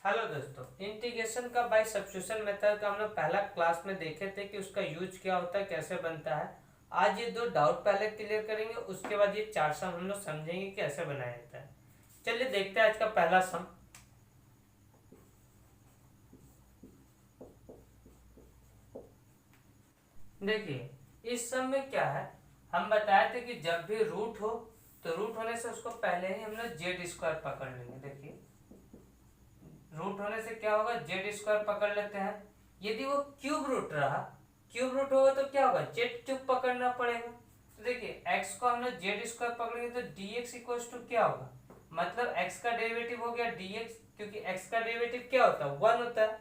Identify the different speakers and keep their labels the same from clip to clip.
Speaker 1: Hello दोस्तों, integration का bye substitution method का हम लोग पहला क्लास में देखे थे कि उसका यूज क्या होता है, कैसे बनता है। आज ये दो डाउट पहले क्लियर करेंगे, उसके बाद ये चार सम हम लोग समझेंगे कि कैसे बनाया जाता है। चलिए देखते हैं आज का पहला सम। देखिए, इस सम में क्या है, हम बताए थे कि जब भी रूट हो तो रूट होने से उसको पहले ही हम लोग जेड स्क्वायर पकड़ लेंगे। देखिए, रूट होने से क्या होगा, जेड स्क्वायर पकड़ लेते हैं। यदि वो क्यूब रूट रहा, क्यूब रूट होगा तो क्या होगा, जेड क्यूब पकड़ना पड़ेगा। तो देखिए, एक्स को हम लोग जेड स्क्वायर पकड़ेंगे तो डी एक्स इक्वल टू क्या होगा, मतलब एक्स का डेरिवेटिव हो गया डी एक्स, क्योंकि एक्स का डेरिवेटिव क्या होता है, वन होता है।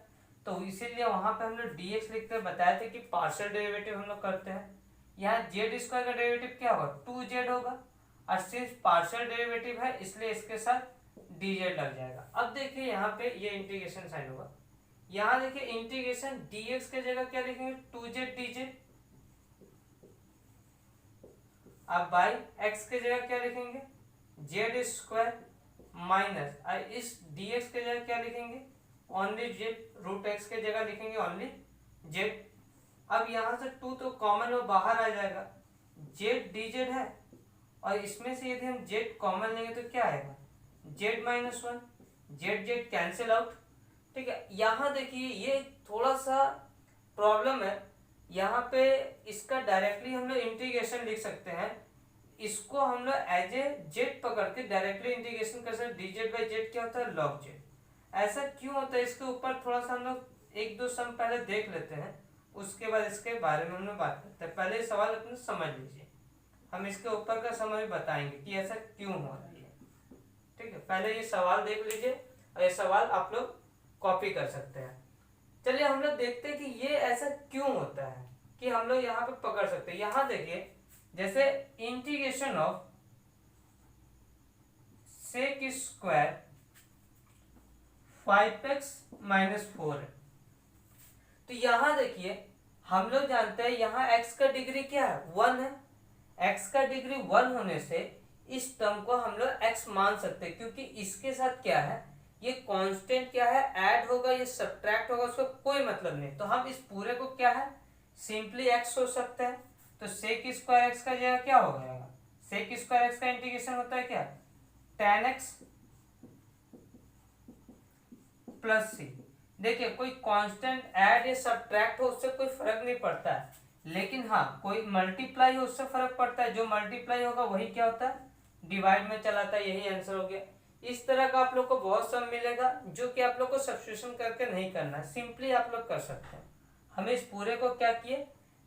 Speaker 1: तो इसीलिए वहां पे हम लोग डी एक्स लिखते हैं, बताए थे कि पार्शियल डेरिवेटिव हम लोग करते हैं। यहाँ जेड स्क्वायर का डेरिवेटिव क्या होगा, टू जेड होगा, और सिर्फ पार्शियल डेरिवेटिव है इसलिए इसके साथ dz लग जाएगा। अब देखिए यहाँ पे ये इंटीग्रेशन साइन होगा, यहाँ देखिए इंटीग्रेशन dx के जगह क्या लिखेंगे, 2z dz। अब बाई x के जगह क्या लिखेंगे, जेड स्क्वायर माइनस इस dx के जगह क्या लिखेंगे, ओनली जेड, रूट एक्स के जगह लिखेंगे ओनली जेड। अब यहाँ से 2 तो कॉमन हो बाहर आ जाएगा, जेड dz है, और इसमें से यदि हम जेड कॉमन लेंगे तो क्या आएगा, Z minus one, Z Z cancel out. ठीक है, यहाँ देखिए ये थोड़ा सा प्रॉब्लम है, यहाँ पे इसका डायरेक्टली हम लोग इंटीग्रेशन लिख सकते हैं, इसको हम लोग एज ए जेड पकड़ के डायरेक्टली इंटीग्रेशन कर सकते, डी जेड बाई जेड क्या होता है, लॉग जेड। ऐसा क्यों होता है, इसके ऊपर थोड़ा सा हम लोग एक दो सम पहले देख लेते हैं, उसके बाद इसके बारे में हम लोग बात करते हैं। पहले सवाल अपने समझ लीजिए, हम इसके ऊपर का समझ बताएंगे कि ऐसा क्यों हो रहा है। ठीक है, पहले ये सवाल देख लीजिए, और ये सवाल आप लोग कॉपी कर सकते हैं। चलिए हम लोग देखते हैं कि ये ऐसा क्यों होता है कि हम लोग यहाँ पे पकड़ सकते हैं। यहाँ देखिए, जैसे integration of sec square 5x minus 4 है, तो यहाँ देखिए हम लोग जानते हैं यहाँ x का डिग्री क्या है, 1 है। x का डिग्री 1 होने से इस टर्म को हम लोग x मान सकते हैं, क्योंकि इसके साथ क्या है, ये कांस्टेंट क्या है, ऐड होगा, ये सब्ट्रैक्ट होगा, उसका कोई मतलब नहीं। तो हम इस पूरे को क्या है, सिंपली x सोच सकते हैं। तो सेक स्क्वायर x का जगह क्या हो जाएगा, सेक स्क्वायर x का इंटीग्रेशन होता है क्या, tan x प्लस सी। देखिए, कोई कांस्टेंट ऐड या सब्ट्रैक्ट हो उससे कोई फर्क नहीं पड़ता है, लेकिन हाँ कोई मल्टीप्लाई हो उससे फर्क पड़ता है। जो मल्टीप्लाई होगा वही क्या होता है, डिवाइड में चलाता है। यही आंसर हो गया। इस तरह का आप लोग को बहुत सम मिलेगा जो कि आप लोग को सब्स्टिट्यूशन करके नहीं करना है, सिंपली आप लोग कर सकते हैं। हमें इस पूरे को क्या किए,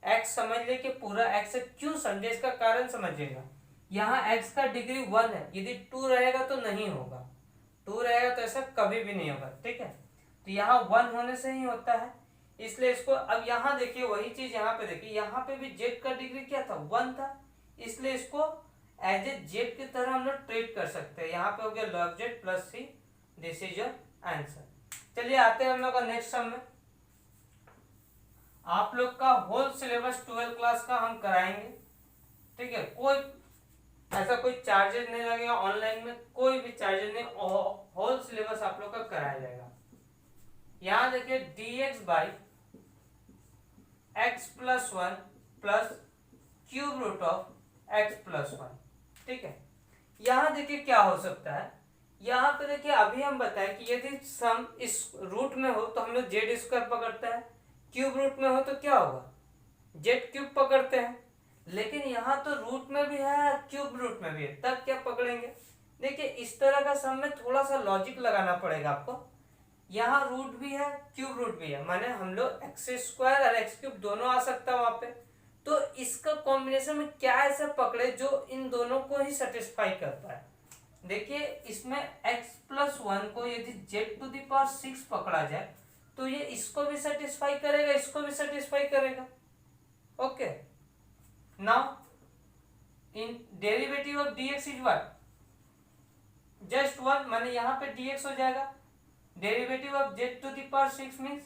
Speaker 1: एक्स समझ ले कि पूरा एक्स क्यों समझे, इसका कारण समझिएगा। यहाँ एक्स का डिग्री 1 है, यदि 2 रहेगा तो नहीं होगा, 2 रहेगा तो ऐसा कभी भी नहीं होगा। ठीक है, तो यहाँ 1 होने से ही होता है, इसलिए इसको अब यहाँ देखिए वही चीज यहाँ पे देखिए, यहाँ पे भी जेड का डिग्री क्या था, 1 था, इसलिए इसको एज ए जेड की तरह हम लोग ट्रीट कर सकते हैं। यहाँ पे हो गया log Z plus C, this is your answer. चलिए आते हैं हम लोग का नेक्स्ट सम में। आप लोग का होल सिलेबस 12 क्लास का हम कराएंगे। ठीक है, कोई ऐसा कोई चार्जेस नहीं लगेगा, ऑनलाइन में कोई भी चार्जेस नहीं, होल सिलेबस आप लोग का कराया जाएगा। यहां देखिए dx by X plus one plus cube root of X plus one. ठीक है, यहां देखिए क्या हो सकता है, यहाँ पे देखिए अभी हम बताएं कि यदि सम इस रूट में हो तो हम लोग जेड स्क्वायर पकड़ते हैं, क्यूब रूट में हो तो क्या होगा, जेड क्यूब पकड़ते हैं। लेकिन यहाँ तो रूट में भी है क्यूब रूट में भी है, तब क्या पकड़ेंगे। देखिए इस तरह का सम में थोड़ा सा लॉजिक लगाना पड़ेगा आपको। यहाँ रूट भी है क्यूब रूट भी है, माने हम लोग एक्स स्क्वायर और एक्स क्यूब दोनों आ सकता है वहां पे। तो इसका कॉम्बिनेशन में क्या ऐसा पकड़े जो इन दोनों को ही सेटिस्फाई कर पाए। देखिए इसमें x प्लस वन को यदि z टू द पावर 6 पकड़ा जाए तो ये इसको भी सेटिस्फाई करेगा, इसको भी सेटिस्फाई करेगा। Okay, now in derivative of dx is what, just one, माने यहाँ पे dx हो जाएगा। Derivative of z to the power 6 means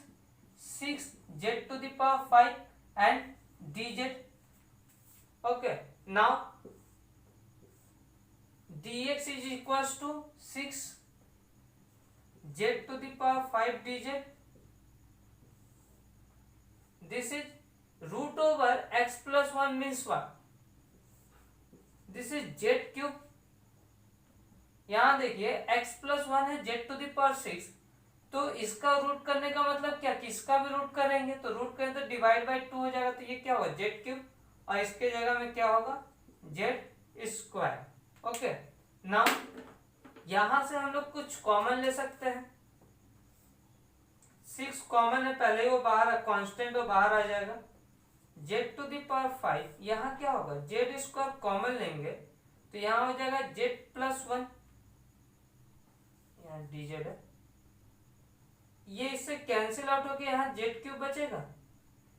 Speaker 1: 6z to the power 5 and dz। Okay, now dx is equals to 6 Z to the power 5 dz, this is root over X plus 1 means one, this is Z cube. यहां देखिए x plus 1 है Z to the power 6, तो इसका root करने का मतलब क्या, किसका भी रूट करेंगे तो रूट करें तो डिवाइड बाई 2 हो जाएगा, तो ये क्या होगा जेड क्यूब, और इसके जगह में क्या होगा जेड स्क्वायर। ओके, नाउ यहां से हम लोग कुछ कॉमन ले सकते हैं, 6 कॉमन है, पहले ही वो बाहर कांस्टेंट वो बाहर आ जाएगा, जेड टू द पावर 5, यहाँ क्या होगा जेड स्क्वायर कॉमन लेंगे तो यहाँ हो जाएगा जेड प्लस 1, यहाँ dz है, ये इससे कैंसिल आउट होके यहाँ जेड क्यूब बचेगा,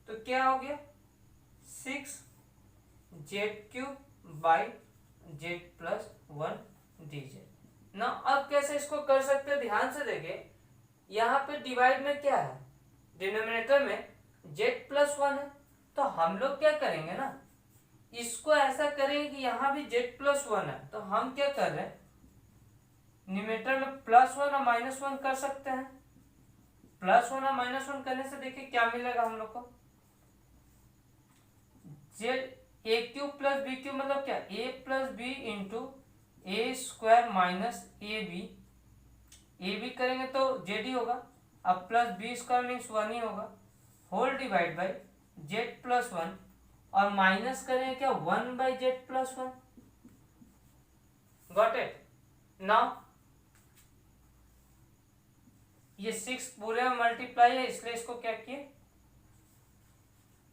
Speaker 1: तो क्या हो गया 6 Z cube by Z plus 1 dz। ना अब कैसे इसको कर सकते हैं, ध्यान से देखें, यहाँ पे डिवाइड में क्या है, डिनोमिनेटर में जेड प्लस 1 है, तो हम लोग क्या करेंगे ना, इसको ऐसा करेंगे कि यहाँ भी जेड प्लस 1 है, तो हम क्या कर रहे हैं न्यूमेरेटर में प्लस 1 और माइनस 1 कर सकते हैं, प्लस 1 और माइनस 1 करने से देखिए क्या मिलेगा हम लोग को, Z A cube plus B cube मतलब क्या A plus B into A square minus A B करेंगे तो जेड ही होगा, अब प्लस बी स्क्वायर मीन्स 1 ही होगा, whole divide by Z plus 1, और माइनस करेंगे क्या 1 by Z plus 1, got it. Now ये 6 पूरे में मल्टीप्लाई है, इसलिए इसको क्या किए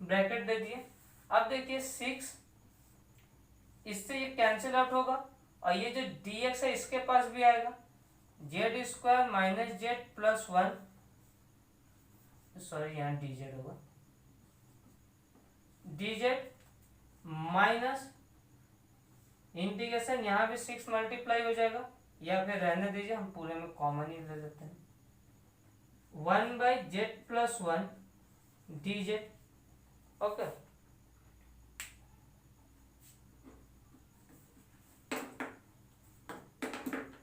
Speaker 1: ब्रैकेट दे दिए। अब देखिए 6 इससे ये कैंसिल आउट होगा, और ये जो dx है इसके पास भी आएगा, Z square minus Z plus 1, sorry यहाँ dz होगा, dz माइनस इंटीग्रेशन, यहाँ भी 6 मल्टीप्लाई हो जाएगा, या फिर रहने दीजिए हम पूरे में कॉमन ही ले लेते हैं, 1 by Z plus 1 dz। Okay,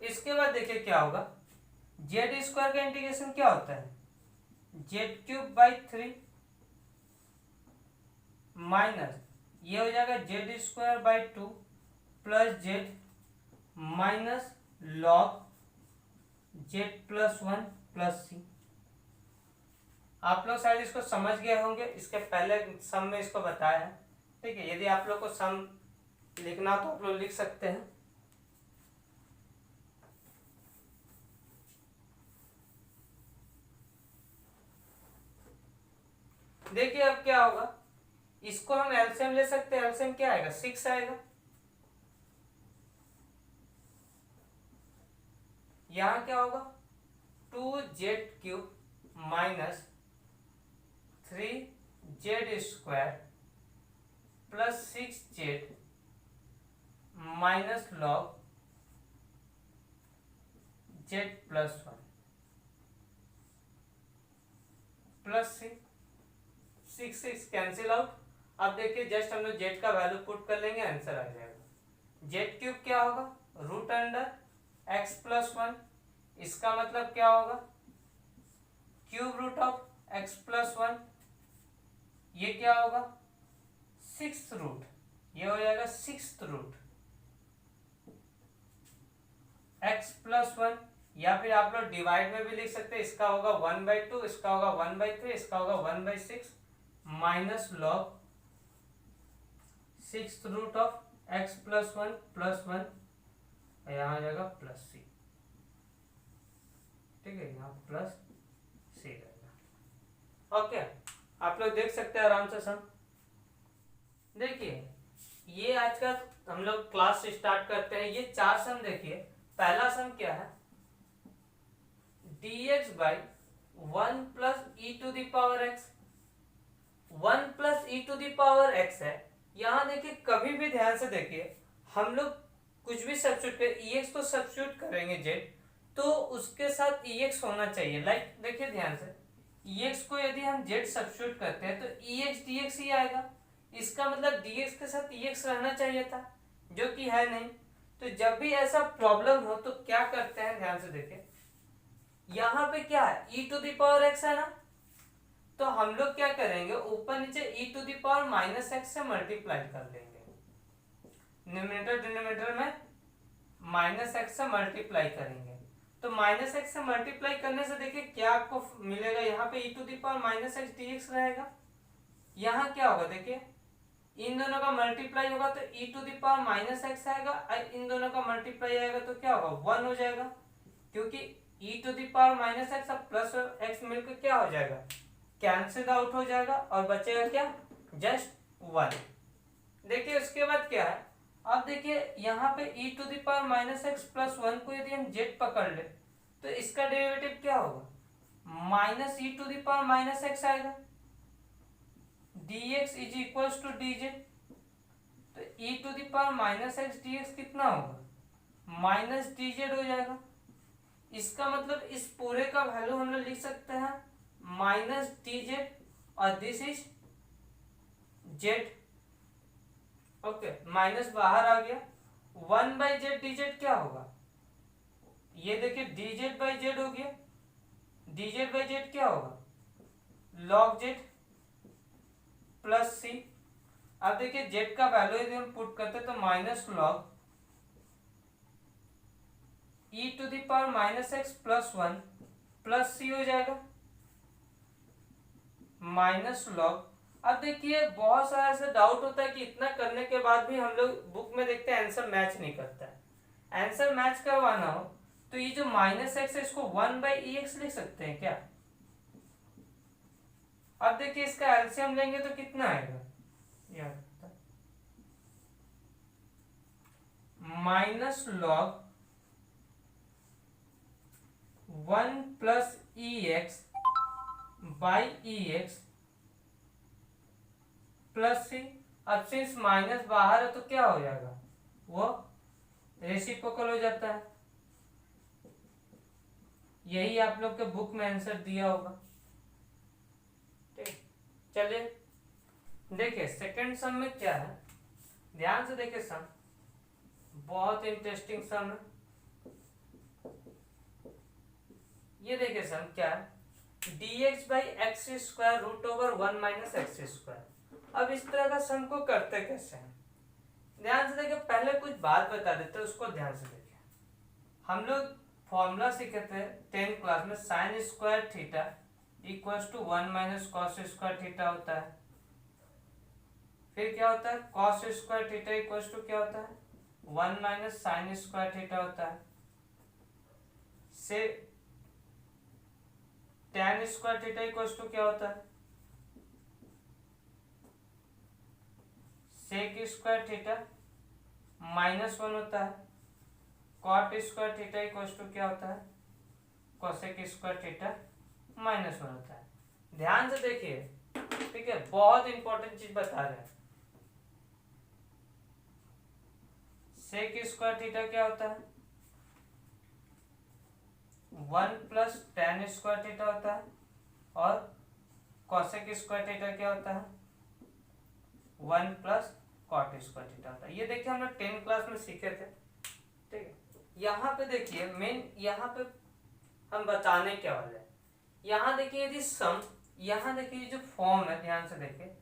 Speaker 1: इसके बाद देखिए क्या होगा, जेड स्क्वायर का इंटीग्रेशन क्या होता है जेड क्यूब बाई 3 माइनस ये हो जाएगा Z square by 2 plus Z minus log Z plus 1 plus C. आप लोग शायद इसको समझ गए होंगे, इसके पहले सम में इसको बताया है, ठीक है। यदि आप लोग को सम लिखना तो आप लोग लिख सकते हैं। देखिए अब क्या होगा, इसको हम एलसीएम ले सकते हैं, एलसीएम क्या आएगा 6 आएगा, यहां क्या होगा 2 Z cube minus 3 Z square plus 6 Z minus log Z plus 1 plus 6 cancel out. अब देखिए जस्ट हम लोग जेड का वैल्यू पुट कर लेंगे, आंसर आ जाएगा। जेड क्यूब क्या होगा रूट अंडर एक्स प्लस 1, इसका मतलब क्या होगा cube root of X plus 1, ये क्या होगा 6th रूट, ये हो जाएगा 6th रूट एक्स प्लस 1, या फिर आप लोग डिवाइड में भी लिख सकते हैं, इसका होगा 1/2, इसका होगा 1/3, इसका होगा 1/6 minus log 6th root of X plus 1 plus 1, यहाँ आ जाएगा प्लस सी, ठीक है, यहाँ प्लस सी रहेगा। ओके, आप लोग देख सकते हैं आराम से सम। देखिए ये आज का हम लोग क्लास स्टार्ट करते हैं, ये 4 सम देखिए। पहला सम क्या है dx by 1 plus E to the power X, 1 plus E to the power X है। यहाँ देखिए कभी भी ध्यान से देखिए, हम लोग कुछ भी सब्स्टिट्यूट करें ex को सब्स्टिट्यूट करेंगे z, तो उसके साथ ex होना चाहिए। लाइक देखिए ध्यान से, ex को यदि हम z सब्स्टिट्यूट करते हैं तो ex dx ही आएगा, इसका मतलब dx के साथ ex रहना चाहिए था, जो कि है नहीं। तो जब भी ऐसा प्रॉब्लम हो तो क्या करते हैं ध्यान से देखिए, यहाँ पे क्या है e to the power x है ना, तो हम लोग क्या करेंगे ऊपर नीचे e to the power minus X से मल्टीप्लाई कर लेंगे, न्यूमरेटर डिनोमिनेटर में माइनस एक्स से मल्टीप्लाई करेंगे। तो माइनस एक्स से मल्टीप्लाई करने से देखिए क्या आपको मिलेगा, यहाँ पे e to the power minus x d x रहेगा। यहाँ क्या होगा देखिए, इन दोनों का मल्टीप्लाई होगा तो e to the power minus x आएगा, और इन दोनों का मल्टीप्लाई आएगा तो क्या होगा 1 हो जाएगा, क्योंकि e to the power minus x और प्लस एक्स मिलकर क्या हो जाएगा कैंसिल आउट हो जाएगा, और बचेगा क्या जस्ट 1। देखिए उसके बाद क्या है, अब देखिए यहाँ पे e to the power minus x plus 1 को यदि हम z पकड़ ले तो इसका डेरिवेटिव क्या होगा minus e to the power minus x आएगा, dx is equals to dz। तो e to the power minus x dx कितना होगा माइनस dz हो जाएगा। इसका मतलब इस पूरे का वैल्यू हम लोग लिख सकते हैं माइनस dz, और this is z। Okay, minus बाहर आ गया, 1 बाई जेड dz क्या होगा, ये देखिए dz बाई जेड हो गया, dz बाई जेड क्या होगा log z प्लस सी। अब देखिए z का वैल्यू यदि हम पुट करते तो minus log e to the power minus x plus 1 plus C हो जाएगा माइनस लॉग। अब देखिए बहुत सारा ऐसा डाउट होता है कि इतना करने के बाद भी हम लोग बुक में देखते हैं आंसर मैच नहीं करता है। आंसर मैच करवाना हो तो ये जो माइनस एक्स है इसको 1 बाई ई एक्स लिख सकते हैं क्या। अब देखिए इसका एलसीएम लेंगे तो कितना आएगा, minus log 1 plus E X by E X plus C. अब सिंस माइनस बाहर है तो क्या हो जाएगा वो रेसिप्रोकल हो जाता है। यही आप लोग के बुक में आंसर दिया होगा। ठीक, चलिए देखिए सेकंड सम में क्या है, ध्यान से देखिए सम बहुत इंटरेस्टिंग सम है। ये देखिए सम क्या है, dx by x square root over 1 minus x square. अब इस तरह का सम को करते कैसे हैं, ध्यान से देखिए, पहले कुछ बात बता देते हैं उसको ध्यान से देखिए। हम लोग फॉर्मूला सीखे थे 10th क्लास में, sine square theta equals to 1 minus cos square theta होता है। फिर क्या होता है cos square theta equals to क्या होता है 1 माइनस साइन स्क्वायर थीटा होता है। से tan square theta equals to क्या होता है सेक स्क्वायर थीटा माइनस 1 होता है। Cot square theta equals to क्या होता है कोसेक स्क्वायर थीटा माइनस 1 होता है। ध्यान से देखिए, ठीक है, बहुत इंपॉर्टेंट चीज बता रहे हैं। सेक स्क्वायर थीटा क्या होता है 1 प्लस tan स्क्वायर थीटा होता है, और कोसेक स्क्वायर थीटा क्या होता है 1 प्लस कॉट स्क्वायर थीटा होता है। ये देखिए हम लोग 10th क्लास में सीखे थे। ठीक है, यहाँ पे देखिए मेन यहाँ पे हम बताने क्या वाले हैं। यहाँ देखिए यदि सम, यहाँ देखिए जो फॉर्म है ध्यान से देखिए,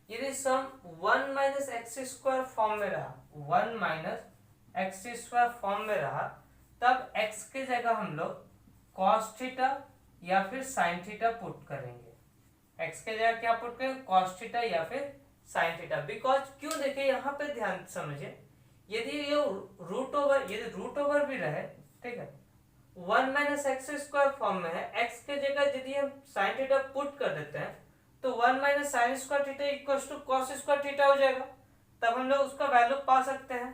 Speaker 1: यदि सम 1 माइनस एक्स स्क्वायर फॉर्म में रहा, 1 माइनस एक्स स्क्वायर फॉर्म में रहा, तब x के जगह हम लोग कॉस थीटा या फिर साइन थीटा पुट करेंगे। x के जगह क्या पुट करेंगे कॉस थीटा या फिर साइन थीटा। बिकॉज क्यों, देखिए यहाँ पे ध्यान समझिए, यदि ये रूट ओवर भी रहे, ठीक है, 1 माइनस एक्स स्क्वायर फॉर्म में है, x के जगह यदि हम साइन थीटा पुट कर देते हैं तो 1 minus sine square theta equals to cos square theta हो जाएगा, तब हम लोग उसका वैल्यू पा सकते हैं।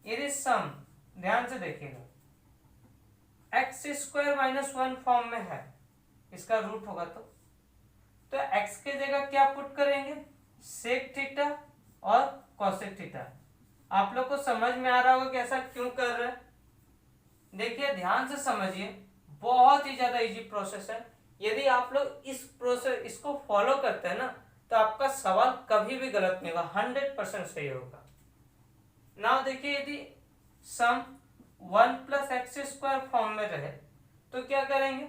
Speaker 1: यदि सम, ध्यान से देखिएगा, एक्स स्क्वायर माइनस 1 फॉर्म में है, इसका रूट होगा तो x के जगह क्या पुट करेंगे सेक थीटा और कोसेक थीटा। आप लोग को समझ में आ रहा होगा कि ऐसा क्यों कर रहे हैं। देखिए ध्यान से समझिए, बहुत ही ज्यादा इजी प्रोसेस है। यदि आप लोग इस प्रोसेस इसको फॉलो करते हैं ना तो आपका सवाल कभी भी गलत नहीं होगा, 100% सही होगा। नाउ देखिए यदि सम 1 प्लस एक्स स्क्वायर फॉर्म में रहे तो क्या करेंगे,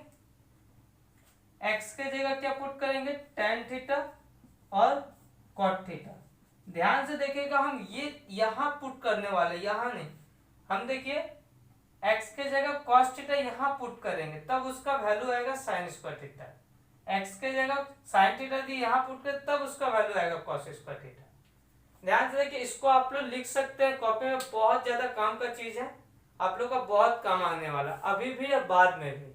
Speaker 1: पुट करेंगे tan थीटा और cot थीटा। ध्यान से देखिएगा, हम ये यहाँ पुट करने वाले, यहाँ नहीं, हम देखिए x के जगह cos थीटा यहाँ पुट करेंगे, तब उसका वैल्यू आएगा sin स्क्वायर थीटा। x के जगह sin थीटा दी यहाँ पुट कर, तब उसका वैल्यू आएगा cos स्क्वायर थीटा। ध्यान से देखिए, इसको आप लोग लिख सकते हैं कॉपी में, बहुत ज्यादा काम का चीज है, आप लोग का बहुत काम आने वाला, अभी भी या बाद में भी।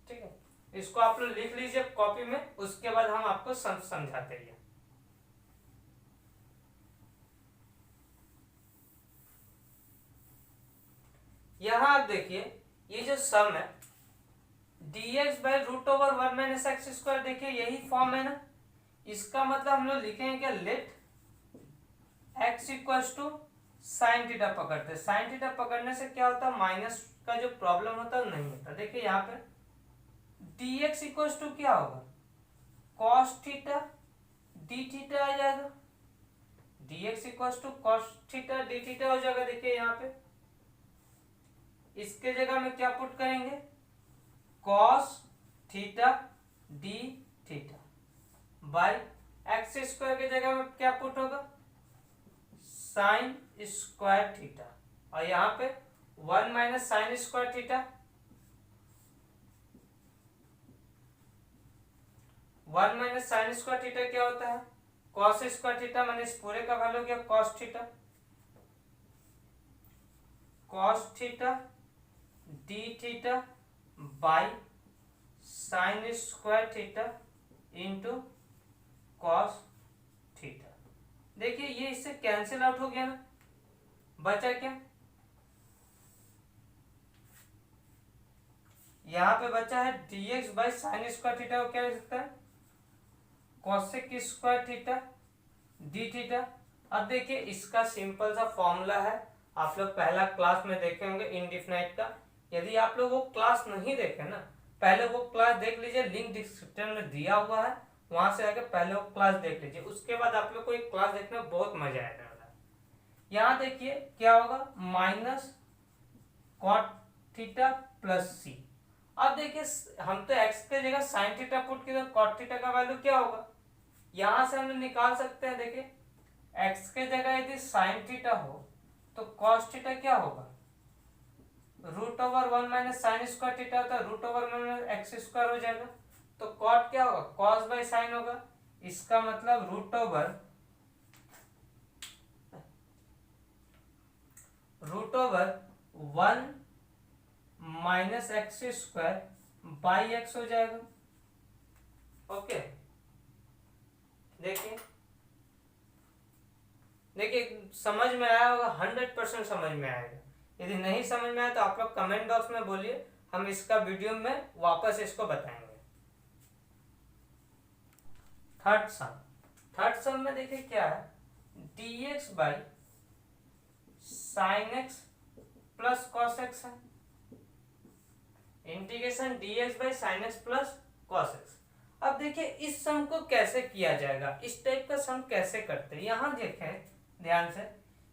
Speaker 1: ठीक है, इसको आप लोग लिख लीजिए कॉपी में, उसके बाद हम आपको समझाते हैं। यहां आप देखिए, ये जो सम है dx by root over one minus x square, देखिए यही फॉर्म है ना। इसका मतलब हम लोग लिखेंगे क्या, let x equals to sine theta पकड़ते हैं। साइन थीटा पकड़ने से क्या होता है, माइनस का जो प्रॉब्लम होता है नहीं होता। देखिए यहाँ पे dx इक्वल्स टू क्या होगा, cos थीटा डी थीटा आ जाएगा। dx equals to cos theta d theta हो जाएगा। देखिए यहाँ पे इसके जगह में क्या पुट करेंगे, cos theta d theta by x square के जगह में क्या पुट होगा, साइन स्क्वायर थीटा, और यहाँ पे one minus sine square theta, one minus sine square theta क्या होता है, कॉस स्क्वायर थीटा, मैंने इस पूरे का वैल्यू किया cos theta, cos theta d theta by sine square theta into cos theta. देखिए ये इससे कैंसिल आउट हो गया ना, बचा क्या, यहां पे बचा है dx by sign square theta को क्या लिख सकता है, cosec square theta d theta. अब देखिए इसका सिंपल सा फॉर्मूला है, आप लोग पहला क्लास में देखे होंगे इनडिफिनाइट का। यदि आप लोग वो क्लास नहीं देखे ना, पहले वो क्लास देख लीजिए, लिंक डिस्क्रिप्शन में दिया हुआ है, वहां से आके पहले वो क्लास देख लीजिए, उसके बाद आप लोग को एक क्लास देखने में बहुत मजा आएगा। यहाँ देखिए क्या होगा, minus cot theta plus C. अब देखिए हम तो x के जगह साइन थीटा पुट किया, तो कॉट थीटा का वैल्यू क्या होगा, यहां से हम निकाल सकते हैं। देखिए x के जगह यदि साइन थीटा हो तो कॉस थीटा क्या होगा, root over one minus sine square theta होता है, root over minus x square हो जाएगा। तो कॉट क्या होगा, कॉस बाई साइन होगा, इसका मतलब root over one minus x square by x हो जाएगा। ओके, देखिए समझ में आया होगा, 100% समझ में आएगा। यदि नहीं समझ में आया तो आप लोग कमेंट बॉक्स में बोलिए, हम इसका वीडियो में वापस इसको बताएंगे। थर्ड सम में देखिए क्या है, dx by sine x plus cos X है, integration dx by sine x plus cos X. अब देखिए इस सम को कैसे किया जाएगा, इस टाइप का सम कैसे करते हैं, यहां देखें ध्यान से,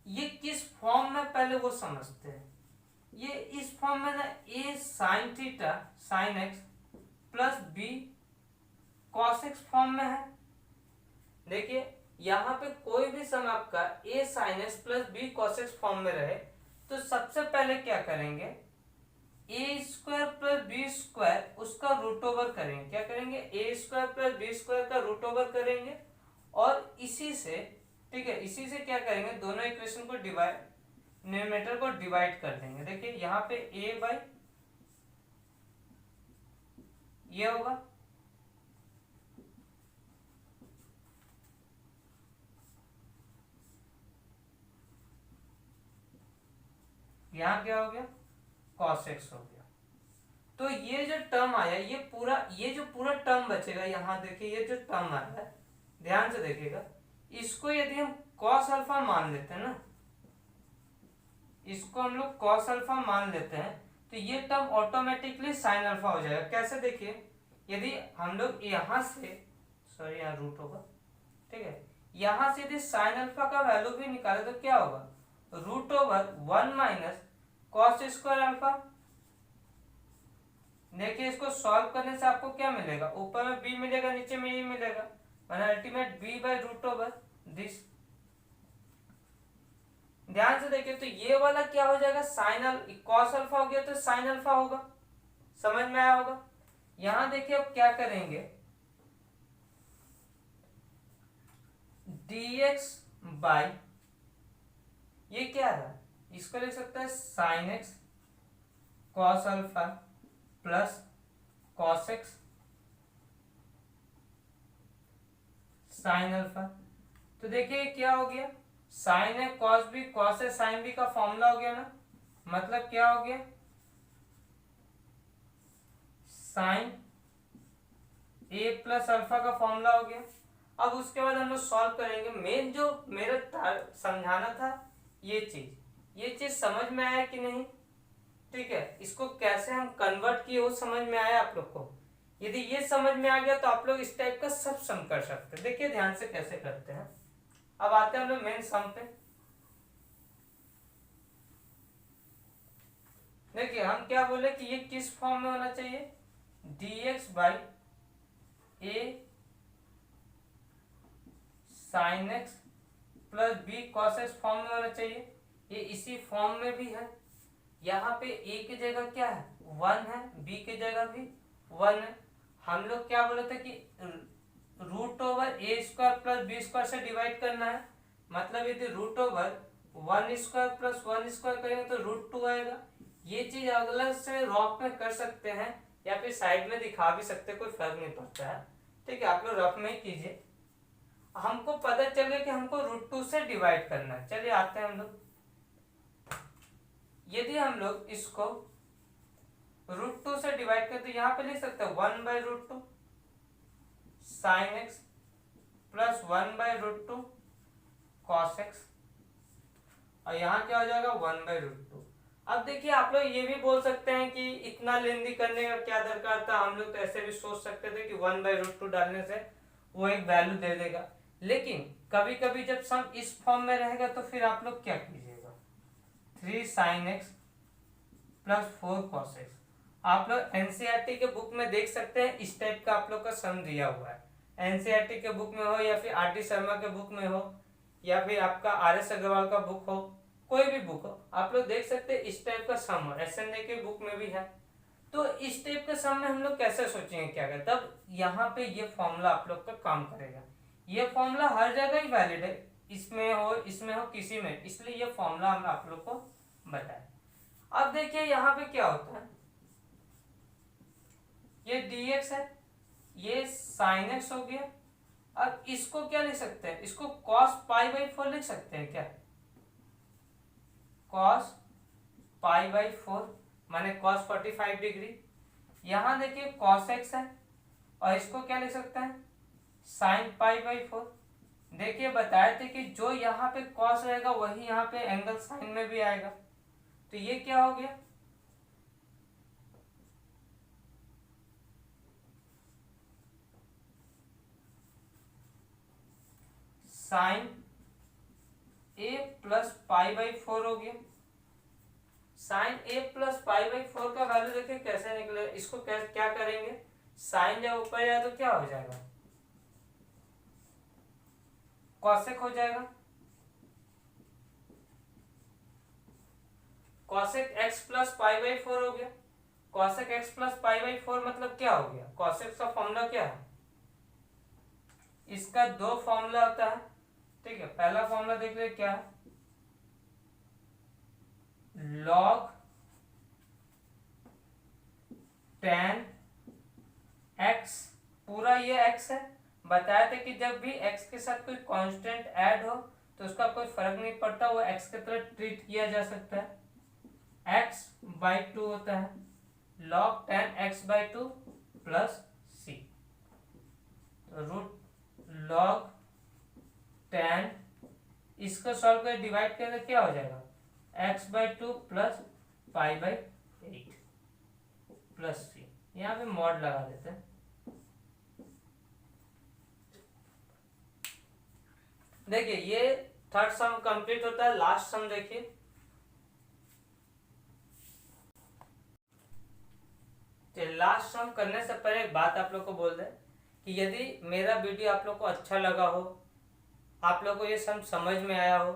Speaker 1: ये किस फॉर्म में पहले वो समझते हैं। ये इस फॉर्म में ना, a sine theta sine x plus b cos x form में है। देखिए यहाँ पे कोई भी सम आपका a sine x plus b cos x form में रहे तो सबसे पहले क्या करेंगे, a square plus B square उसका रूट ओवर करेंगे। क्या करेंगे, a square plus B square का रूट ओवर करेंगे, और इसी से, ठीक है, इसी से क्या करेंगे, दोनों इक्वेशन को डिवाइड, न्यूमरेटर को डिवाइड कर देंगे। देखिए यहाँ पे a बाई ये होगा, यहाँ क्या हो गया, cos x हो गया। तो ये जो टर्म आया, ये जो पूरा टर्म बचेगा, यहाँ देखिए ये जो टर्म आया है, ध्यान से देखिएगा, इसको यदि हम cos अल्फा मान लेते हैं ना, इसको हम लोग cos अल्फा मान लेते हैं, तो ये टर्म ऑटोमेटिकली sin अल्फा हो जाएगा। कैसे, देखिए यदि हम लोग यहाँ से, सॉरी यहाँ रूट होगा, ठीक है, यहाँ से यदि sin अल्फा का वैल्यू भी निकाले तो क्या होगा, root over one minus cos square alpha, देखिए इसको सॉल्व करने से आपको क्या मिलेगा, ऊपर में b मिलेगा, नीचे में e मिलेगा, माने ultimate b by root over this. ध्यान से देखिए तो ये वाला क्या हो जाएगा, साइन कॉस अल्फा हो गया तो साइन अल्फा होगा, समझ में आया होगा। यहां देखिए अब क्या करेंगे, dx बाय ये क्या है, इसको लिख सकते हैं sine x cos alpha plus cos x sine alpha. तो देखिए क्या हो गया, साइन है कॉस बी, कॉस है साइन बी का फॉर्मूला हो गया ना, मतलब क्या हो गया, साइन ए प्लस अल्फा का फॉर्मूला हो गया। अब उसके बाद हम लोग सॉल्व करेंगे। मेन जो मेरा समझाना था ये चीज समझ में आया कि नहीं, ठीक है। इसको कैसे हम कन्वर्ट किए वो समझ में आया आप लोग को। यदि ये समझ में आ गया तो आप लोग इस टाइप का सब सम कर सकते हैं। देखिए ध्यान से कैसे करते हैं। अब आते हैं हम लोग मेन सम पे। देखिए हम क्या बोले कि ये किस फॉर्म में होना चाहिए, dx by a sine x plus b cos x form में होना चाहिए। ये इसी फॉर्म में भी है। यहाँ पे a की जगह क्या है, 1 है, b की जगह भी 1 है। हम लोग क्या बोले थे कि root over a square plus B square से डिवाइड करना है। मतलब यदि root over 1 square plus 1 square करेंगे तो रूट 2 आएगा। ये चीज अलग से रॉफ में कर सकते हैं या फिर साइड में दिखा भी सकते हैं, कोई फर्क नहीं पड़ता है, ठीक है। आप लोग रफ में ही कीजिए। हमको पता चल गया कि हमको रूट 2 से डिवाइड करना है। चलिए आते हैं हम लोग। यदि हम लोग इसको रूट 2 से डिवाइड करें तो यहाँ पे लिख सकते हैं 1 by root 2 sine x plus 1 by root 2 cos x, और यहाँ क्या हो जाएगा 1 बाई रूट 2। अब देखिए आप लोग ये भी बोल सकते हैं कि इतना लेंदी करने का क्या दरकार था, हम लोग तो ऐसे भी सोच सकते थे कि 1 बाई रूट 2 डालने से वो एक वैल्यू दे देगा। लेकिन कभी कभी जब सम इस फॉर्म में रहेगा तो फिर आप लोग क्या कीजिएगा, 3 sine x plus 4 cos x. आप लोग एनसीईआरटी के बुक में देख सकते हैं, इस टाइप का आप लोग का सम दिया हुआ है। एनसीईआरटी के बुक में हो या फिर आर डी शर्मा के बुक में हो या फिर आपका आर एस अग्रवाल का बुक हो, कोई भी बुक हो, आप लोग देख सकते हैं इस टाइप का सम हो। एसएनए के बुक में भी है। तो इस टाइप के सम में हम लोग कैसे सोचेंगे क्या करें, तब यहाँ पे ये फॉर्मूला आप लोग का काम करेगा। ये फॉर्मूला हर जगह ही वैलिड है, इसमें हो किसी में, इसलिए ये फॉर्मूला हम आप लोग को बताए। अब देखिए यहाँ पे क्या होता है, ये dx है, ये sin x हो गया। अब इसको क्या लिख सकते हैं, इसको cos पाई बाई 4 लिख सकते हैं क्या, cos पाई बाई 4 माने cos 45 डिग्री। यहां देखिए cos x है और इसको क्या लिख सकते हैं sin पाई बाई 4। देखिए बताए थे कि जो यहाँ पे cos रहेगा वही यहाँ पे एंगल sin में भी आएगा। तो ये क्या हो गया, sine a plus pi by 4 हो गया। Sine a plus pi by 4 का वैल्यू देखिए कैसे निकले। इसको क्या करेंगे, साइन जब ऊपर जाए तो क्या हो जाएगा, कॉसेक हो जाएगा। Cosec x plus pi by 4 हो गया। Cosec x plus pi by 4 मतलब क्या हो गया, कॉसेक का फॉर्मूला क्या है, इसका दो फॉर्मूला होता है, ठीक है। पहला फॉर्मूला देख ले क्या है, लॉग tan x, पूरा ये x है। बताया था कि जब भी x के साथ कोई कांस्टेंट ऐड हो तो उसका कोई फर्क नहीं पड़ता, वो x की तरह ट्रीट किया जा सकता है। x बाई 2 होता है log tan x by 2 plus c, तो रूट log tan, इसको सॉल्व कर डिवाइड करें तो क्या हो जाएगा, x by 2 plus pi by 8 plus c। यहाँ पे मॉड लगा देते हैं। देखिए ये थर्ड सम कंप्लीट होता है। लास्ट सम देखिए, लास्ट सम करने से पहले एक बात आप लोग को बोल दें कि यदि मेरा वीडियो आप लोग को अच्छा लगा हो, आप लोग को ये सम समझ में आया हो,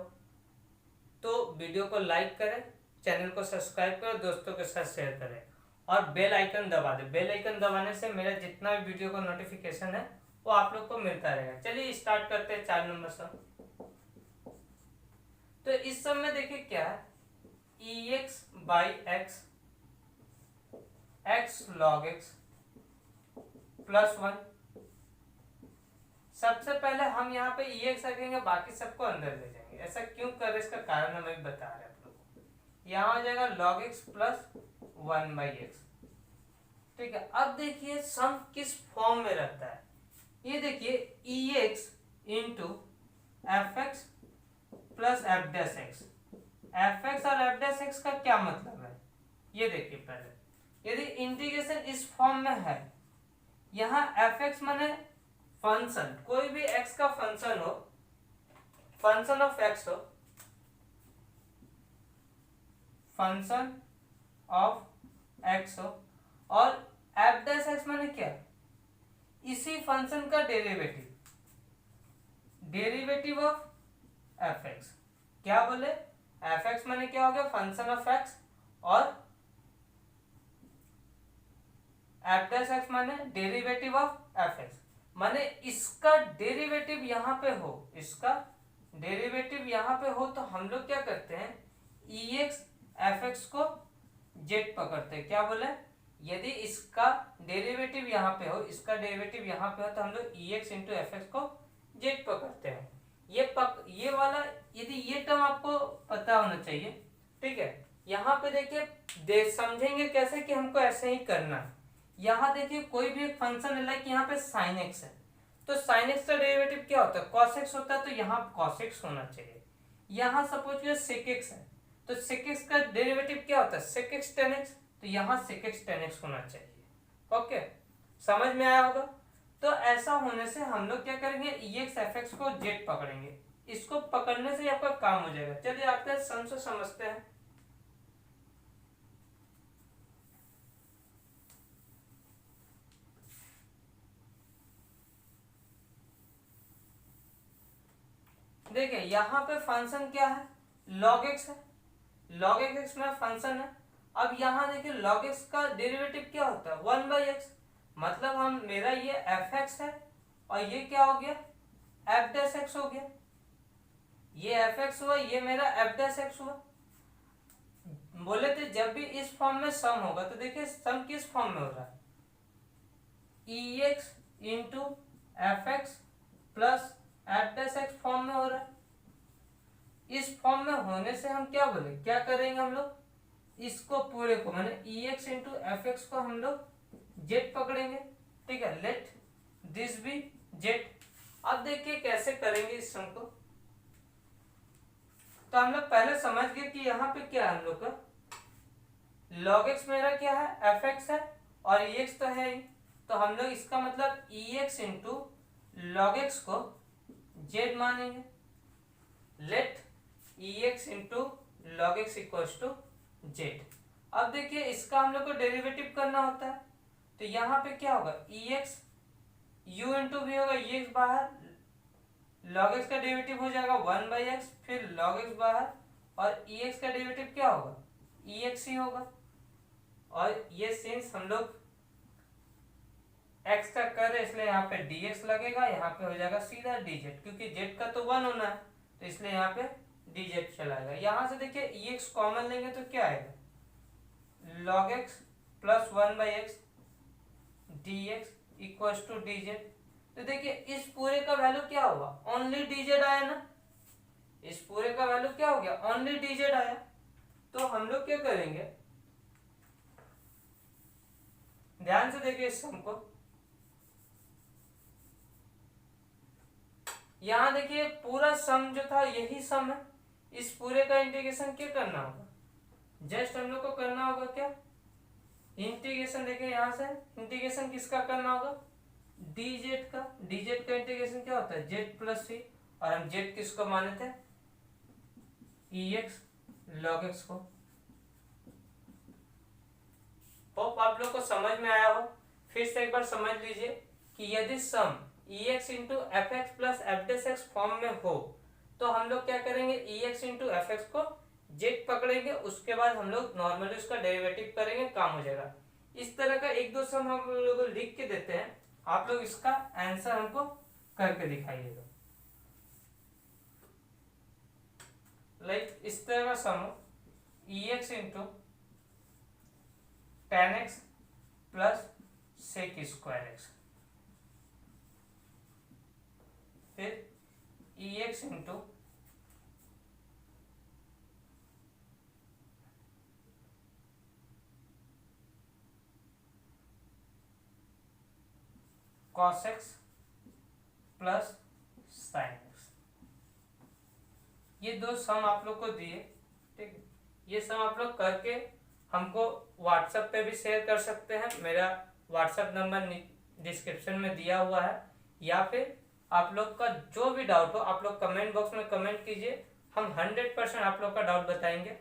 Speaker 1: तो वीडियो को लाइक करें, चैनल को सब्सक्राइब करें, दोस्तों के साथ शेयर करें और बेल आइकन दबा दें। बेल आइकन दबाने से मेरा जितना भी वीडियो का नोटिफिकेशन है वो आप लोग को मिलता रहेगा। चलिए स्टार्ट करते हैं 4 नंबर सम। तो इस सम में देखिए क्या है, ex by x x log x plus 1। सबसे पहले हम यहाँ पे ex रखेंगे, बाकी सबको अंदर ले जाएंगे। ऐसा क्यों कर रहे, इसका कारण हम अभी बता रहे हैं आप लोगों को। यहाँ हो जाएगा log x plus 1 by x। ठीक है, अब देखिए सम किस फॉर्म में रहता है। ये देखिए ex into F X plus F dash x. F x और एफ डैश एक्स का क्या मतलब है, ये देखिए पहले। यदि इंटीग्रेशन इस फॉर्म में है, यहाँ एफ एक्स माने फंक्शन, कोई भी एक्स का फंक्शन हो, फंक्शन ऑफ एक्स हो, फंक्शन ऑफ एक्स हो, और एफ डैश एक्स माने क्या, इसी फंक्शन का derivative, derivative of F x. क्या बोले, एफ एक्स माने क्या हो गया, फंक्शन ऑफ एक्स, और एफ डैश एक्स माने डेरिवेटिव ऑफ एफ एक्स। माने इसका डेरिवेटिव यहाँ पे हो, इसका डेरिवेटिव यहाँ पे हो, तो हम लोग क्या करते हैं, ई एक्स एफ एक्स को जेड पकड़ते हैं। क्या बोले, यदि इसका डेरिवेटिव यहाँ पे हो, इसका डेरिवेटिव यहाँ पे हो, तो हम लोग ई एक्स इंटू एफ एक्स को जेड पकड़ते हैं। ये वाला, यदि ये टर्म आपको पता होना चाहिए। ठीक है, यहाँ पे देखिए समझेंगे कैसे कि हमको ऐसे ही करना है। यहाँ देखिए कोई भी एक फंक्शन है, लाइक यहाँ पे साइन एक्स है, तो साइन एक्स का डेरिवेटिव क्या होता है, कॉस एक्स होता है, तो यहाँ कॉस एक्स होना चाहिए। यहाँ सपोज ये सेक एक्स है, तो सेक एक्स का डेरिवेटिव क्या होता है, सेक एक्स टेन एक्स, तो यहाँ सेक एक्स टेन एक्स होना चाहिए। ओके, समझ में आया होगा। तो ऐसा होने से हम लोग क्या करेंगे, ई एक्स एफ एक्स को जेड पकड़ेंगे। इसको पकड़ने से आपका काम हो जाएगा। चलिए आते हैं सम से समझते हैं। देखिए यहाँ पे फंक्शन क्या है, log x है, log x में फंक्शन है। अब यहाँ देखिए log x का डेरिवेटिव क्या होता है, 1 by x। मतलब हम, मेरा ये एफ एक्स है और ये क्या हो गया, एफ डैश एक्स हो गया। ये एफ एक्स हुआ, ये मेरा एफ डैश एक्स हुआ। बोले थे जब भी इस फॉर्म में सम होगा, तो देखिए सम किस फॉर्म में हो रहा है, E x into F X plus F dash X form में हो रहा है। इस फॉर्म में होने से हम क्या बोले, क्या करेंगे हम लोग, इसको पूरे को माने ई एक्स इंटू एफ एक्स को हम लोग जेड पकड़ेंगे। ठीक है, लेट दिस बी जेड। अब देखिए कैसे करेंगे इस सम को। तो हम लोग पहले समझ गए कि यहाँ पे क्या है, हम लोग का log x मेरा क्या है, एफ एक्स है, और ई एक्स तो है ही, तो हम लोग इसका मतलब e x into log x को जेड मानेंगे। Let e x into log x equals to z. अब देखिए इसका हम लोग को डेरिवेटिव करना होता है, तो यहाँ पे क्या होगा, ई एक्स यू इंटू भी होगा, ई एक्स बाहर, log x का डेरिवेटिव हो जाएगा 1 by x, फिर log x बाहर, और ई एक्स का डेरिवेटिव क्या होगा, ई एक्स ही होगा। और ये सिंस हम लोग x का कर रहे इसलिए यहाँ पे dx लगेगा, यहाँ पे हो जाएगा सीधा dz, क्योंकि z का तो 1 होना है, तो इसलिए यहाँ पे dz चलाएगा। यहाँ से देखिए ई एक्स कॉमन लेंगे तो क्या आएगा, log x plus 1 by x dx equals to dz। तो देखिए इस पूरे का वैल्यू क्या होगा, ओनली dz आया ना, इस पूरे का वैल्यू क्या हो गया, ओनली dz आया। तो हम लोग क्या करेंगे, ध्यान से देखिए इस सम को। यहाँ देखिए पूरा सम जो था यही सम है, इस पूरे का इंटीग्रेशन क्या करना होगा, जस्ट हम लोग को करना होगा क्या, इंटीग्रेशन। देखिए यहाँ से इंटीग्रेशन किसका करना होगा, dz का। dz का इंटीग्रेशन क्या होता है, z प्लस सी, और हम z किसको माने थे, ई एक्स लॉग एक्स को। होप आप लोग को समझ में आया हो। फिर से एक बार समझ लीजिए कि यदि some ex into F X plus F dash X form में हो तो हम लोग क्या करेंगे, ex इंटू एफ एक्स को जेड पकड़ेंगे, उसके बाद हम लोग नॉर्मली उसका डेरिवेटिव करेंगे, काम हो जाएगा। इस तरह का एक दो सम हम लोग लिख के देते हैं, आप लोग इसका आंसर हमको करके दिखाइएगा। लाइक इस तरह का सम ex into tan x plus sec square x, फिर ex into cos x plus sin x। ये दो सम आप लोग को दिए, ठीक है। ये सम आप लोग करके हमको व्हाट्सएप पे भी शेयर कर सकते हैं, मेरा व्हाट्सएप नंबर डिस्क्रिप्शन में दिया हुआ है, या फिर आप लोग का जो भी डाउट हो आप लोग कमेंट बॉक्स में कमेंट कीजिए, हम 100% आप लोग का डाउट बताएंगे।